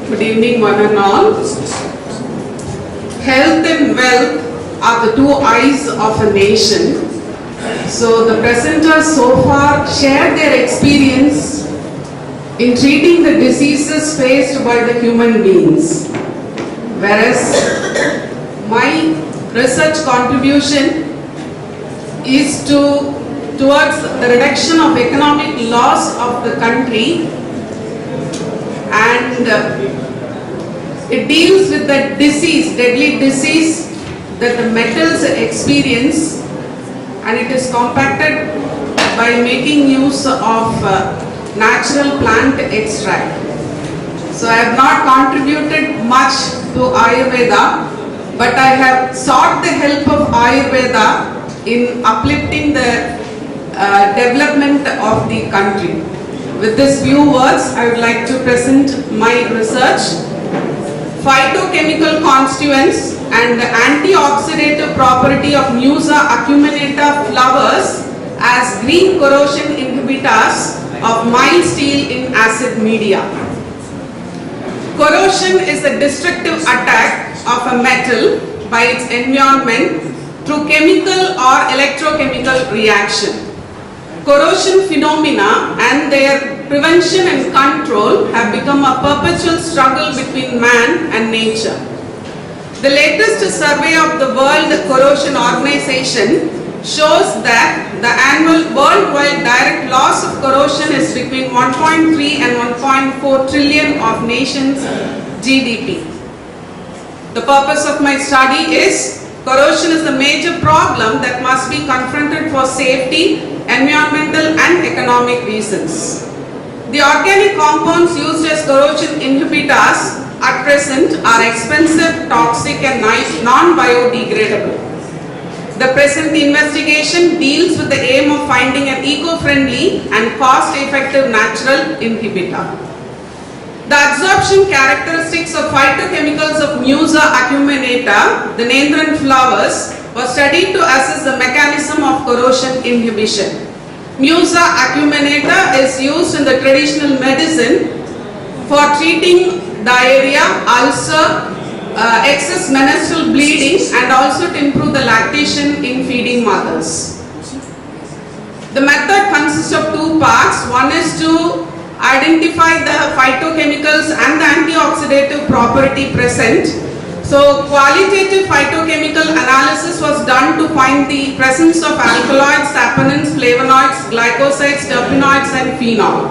Good evening, one and all. Health and wealth are the two eyes of a nation. So the presenters so far shared their experience in treating the diseases faced by the human beings. Whereas my research contribution is towards the reduction of economic loss of the country, and it deals with the disease, deadly disease that the metals experience, and it is compacted by making use of natural plant extract. So I have not contributed much to Ayurveda, but I have sought the help of Ayurveda in uplifting the development of the country. With these few words, I would like to present my research. Phytochemical constituents and the antioxidative property of Musa acuminata flowers as green corrosion inhibitors of mild steel in acid media. Corrosion is the destructive attack of a metal by its environment through chemical or electrochemical reaction. Corrosion phenomena and their prevention and control have become a perpetual struggle between man and nature. The latest survey of the World Corrosion Organization shows that the annual worldwide direct loss of corrosion is between 1.3 and 1.4 trillion of nations' GDP. The purpose of my study is corrosion is a major problem that must be confronted for safety, environmental and economic reasons. The organic compounds used as corrosion inhibitors at present are expensive, toxic and non-biodegradable. The present investigation deals with the aim of finding an eco-friendly and cost-effective natural inhibitor. The absorption characteristics of phytochemicals of Musa acuminata, the Nendran flowers, was studied to assess the mechanism of corrosion inhibition. Musa acuminata is used in the traditional medicine for treating diarrhea, ulcer, excess menstrual bleeding, and also to improve the lactation in feeding mothers. The method consists of two parts. One is to identify the phytochemicals and the antioxidative property present. So qualitative phytochemical analysis was done to find the presence of alkaloids, saponins, flavonoids, glycosides, terpenoids and phenol.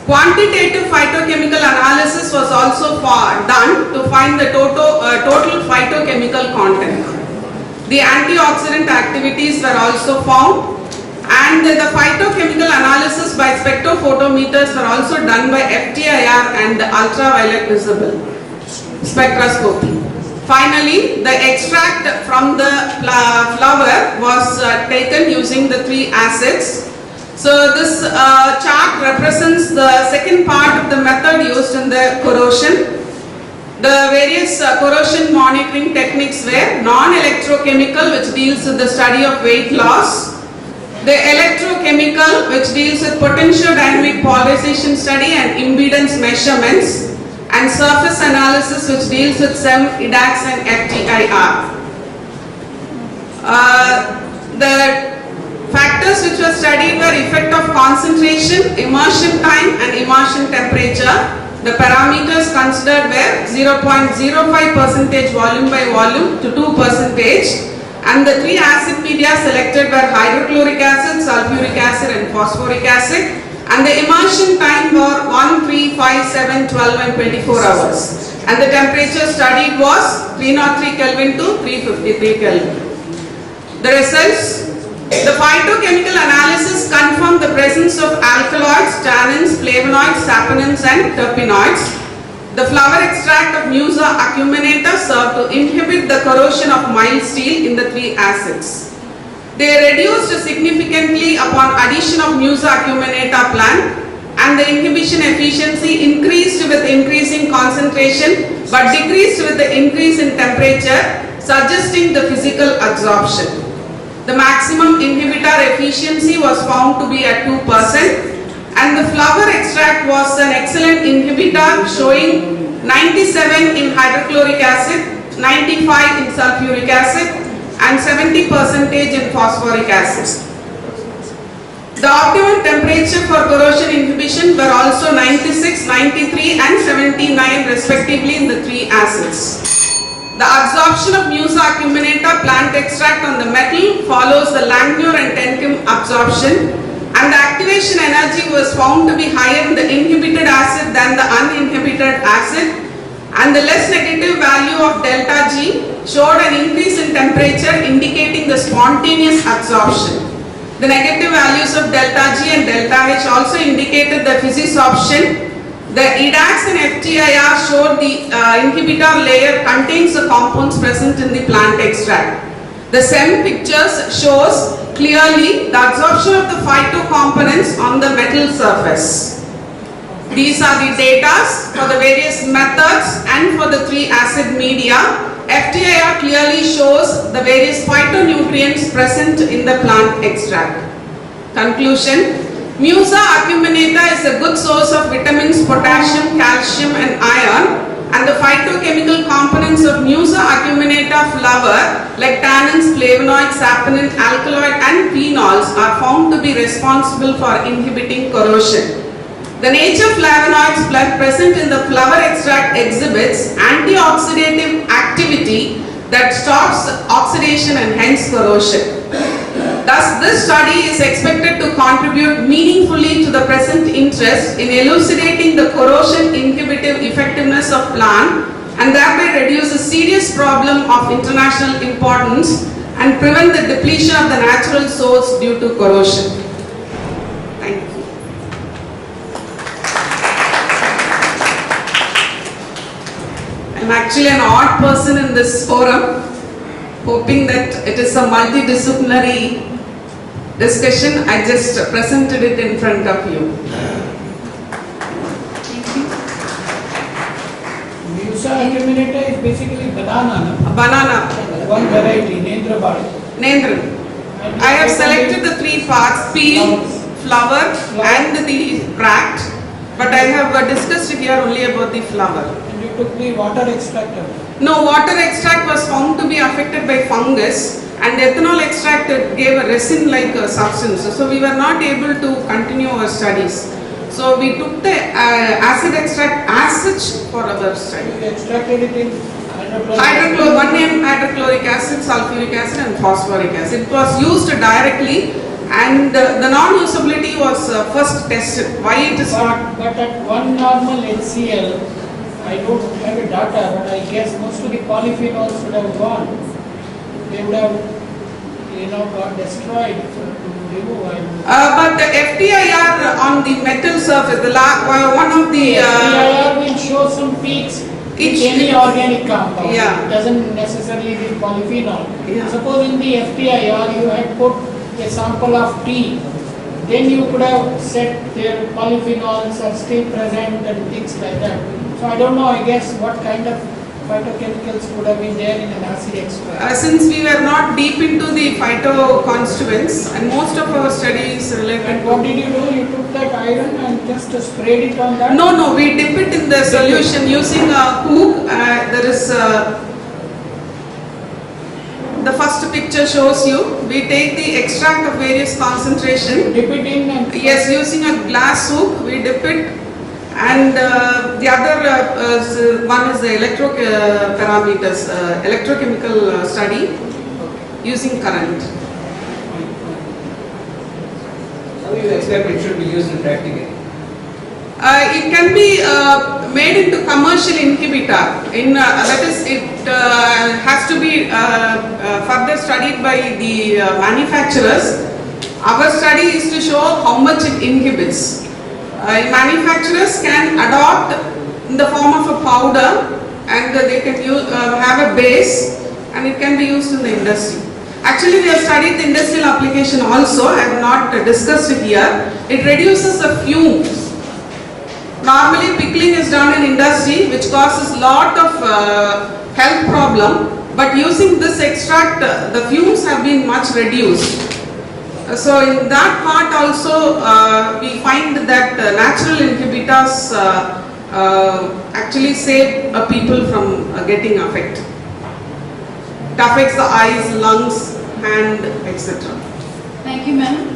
Quantitative phytochemical analysis was also done to find the total phytochemical content. The antioxidant activities were also found, and the phytochemical analysis by spectrophotometers were also done by FTIR and ultraviolet visible spectroscopy. Finally, the extract from the flower was taken using the three acids. So this chart represents the second part of the method used in the corrosion. The various corrosion monitoring techniques were non-electrochemical, which deals with the study of weight loss; the electrochemical, which deals with potential dynamic polarization study and impedance measurements; and surface analysis, which deals with SEM, IDAX and FTIR. The factors which were studied were effect of concentration, immersion time and immersion temperature. The parameters considered were 0.05% volume by volume to 2%, and the three acid media selected were hydrochloric acid, sulfuric acid and phosphoric acid, and the immersion time were 1, 3, 5, 7, 12 and 24 hours, and the temperature studied was 303 Kelvin to 353 Kelvin. The results: the phytochemical analysis confirmed the presence of alkaloids, tannins, flavonoids, saponins and terpenoids. The flower extract of Musa acuminata served to inhibit the corrosion of mild steel in the three acids. They reduced significantly upon addition of Musa acuminata plant, and the inhibition efficiency increased with increasing concentration but decreased with the increase in temperature, suggesting the physical absorption. The maximum inhibitor efficiency was found to be at 2%, and the flower extract was an excellent inhibitor, showing 97 in hydrochloric acid, 95 in sulfuric acid, and 70% in phosphoric acid. The optimum temperature for corrosion inhibition were also 96, 93 and 79 respectively in the three acids. The absorption of Musa acuminata plant extract on the metal follows the Langmuir and Tenkim absorption, and the activation energy was found to be higher in the inhibited acid than the uninhibited acid, and the less negative value of delta G showed an increase in temperature indicating the spontaneous absorption. The negative values of delta G and delta H also indicated the physisorption. The EDAX and FTIR showed the inhibitor layer contains the compounds present in the plant extract. The SEM pictures shows clearly the absorption of the phytocomponents on the metal surface. These are the data for the various methods and for the three acid media. FTIR clearly shows the various phytonutrients present in the plant extract. Conclusion: Musa acuminata is a good source of vitamins, potassium, calcium and iron, and the phytochemical components of Musa acuminata flower like tannins, flavonoids, saponin, alkaloid and phenols are found to be responsible for inhibiting corrosion. The nature flavonoids present in the flower extract exhibits antioxidative activity that stops oxidation and hence corrosion. Thus, this study is expected to contribute meaningfully to the present interest in elucidating the corrosion inhibitive effectiveness of plant and thereby reduce a serious problem of international importance and prevent the depletion of the natural source due to corrosion. Thank you. I'm actually an odd person in this forum, hoping that it is a multidisciplinary discussion. I just presented it in front of you. Musa acuminata is basically banana. Banana. One variety, Nendrabad. Nendran. I have selected the three parts: peel, flower and the cracked. But I have discussed here only about the flower. And you took the water extract of it. No, water extract was found to be affected by fungus, and ethanol extract gave a resin-like substance. So we were not able to continue our studies. So we took the acid extract as such for our study. You extracted it in hydrochloric acid, sulfuric acid and phosphoric acid. It was used directly, and the non-usability was first tested. Why it is not? But at one normal HCl, I don't have a data, but I guess most of the polyphenols would have gone. They would have, got destroyed. But the FTIR on the metal surface, one of the FTIR will show some peaks in any organic compound. Yeah. It doesn't necessarily be polyphenol. Yeah. Suppose in the FTIR you had put a sample of tea, then you could have said their polyphenols are still present and things like that. So I don't know, I guess what kind of phytochemicals would have been there in an acid extract. Since we were not deep into the phytoconstituents and most of our studies related And to... what did you do? You took that iron and just sprayed it on that? No, we dip it in the solution using a hook. There is the first picture shows you. We take the extract of various concentration. Dip it in and... Yes, using a glass hook, we dip it. And the other one is the parameters, electrochemical study using current. How do you expect it should be used in practically? It can be made into commercial inhibitor. That is, it has to be further studied by the manufacturers. Our study is to show how much it inhibits. Manufacturers can adopt in the form of a powder, and they can have a base, and it can be used in the industry. Actually, we have studied the industrial application also. I have not discussed it here. It reduces the fumes. Normally, pickling is done in industry, which causes lot of health problem. But using this extract, the fumes have been much reduced. So in that part also, we find that natural inhibitors actually save people from getting affected. It affects the eyes, lungs, hand, etc. Thank you, ma'am.